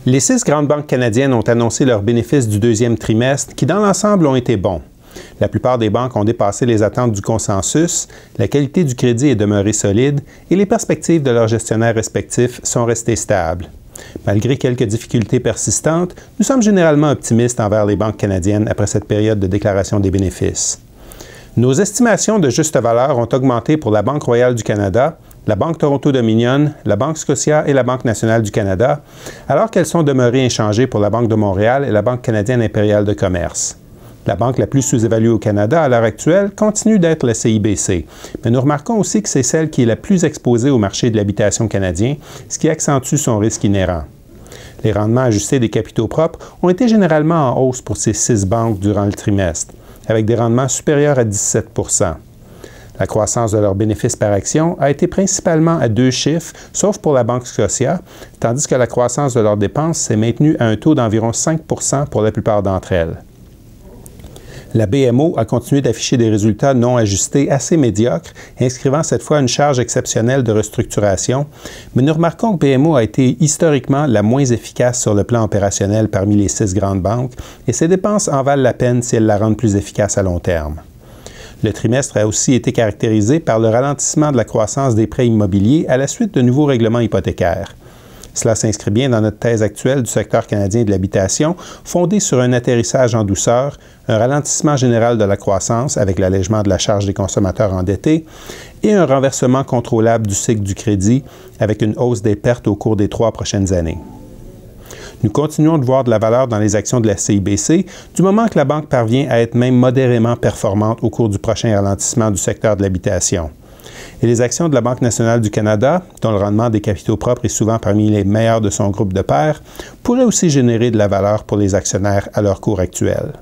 Les 6 grandes banques canadiennes ont annoncé leurs bénéfices du deuxième trimestre qui, dans l'ensemble, ont été bons. La plupart des banques ont dépassé les attentes du consensus, la qualité du crédit est demeurée solide et les perspectives de leurs gestionnaires respectifs sont restées stables. Malgré quelques difficultés persistantes, nous sommes généralement optimistes envers les banques canadiennes après cette période de déclaration des bénéfices. Nos estimations de juste valeur ont augmenté pour la Banque royale du Canada, la Banque Toronto-Dominion, la Banque Scotia et la Banque nationale du Canada, alors qu'elles sont demeurées inchangées pour la Banque de Montréal et la Banque canadienne impériale de commerce. La banque la plus sous-évaluée au Canada à l'heure actuelle continue d'être la CIBC, mais nous remarquons aussi que c'est celle qui est la plus exposée au marché de l'habitation canadien, ce qui accentue son risque inhérent. Les rendements ajustés des capitaux propres ont été généralement en hausse pour ces 6 banques durant le trimestre, avec des rendements supérieurs à 17 %. La croissance de leurs bénéfices par action a été principalement à 2 chiffres, sauf pour la Banque Scotia, tandis que la croissance de leurs dépenses s'est maintenue à un taux d'environ 5 % pour la plupart d'entre elles. La BMO a continué d'afficher des résultats non ajustés assez médiocres, inscrivant cette fois une charge exceptionnelle de restructuration, mais nous remarquons que BMO a été historiquement la moins efficace sur le plan opérationnel parmi les 6 grandes banques, et ses dépenses en valent la peine si elles la rendent plus efficace à long terme. Le trimestre a aussi été caractérisé par le ralentissement de la croissance des prêts immobiliers à la suite de nouveaux règlements hypothécaires. Cela s'inscrit bien dans notre thèse actuelle du secteur canadien de l'habitation, fondée sur un atterrissage en douceur, un ralentissement général de la croissance avec l'allègement de la charge des consommateurs endettés et un renversement contrôlable du cycle du crédit avec une hausse des pertes au cours des 3 prochaines années. Nous continuons de voir de la valeur dans les actions de la CIBC du moment que la banque parvient à être même modérément performante au cours du prochain ralentissement du secteur de l'habitation. Et les actions de la Banque nationale du Canada, dont le rendement des capitaux propres est souvent parmi les meilleurs de son groupe de pairs, pourraient aussi générer de la valeur pour les actionnaires à leur cours actuel.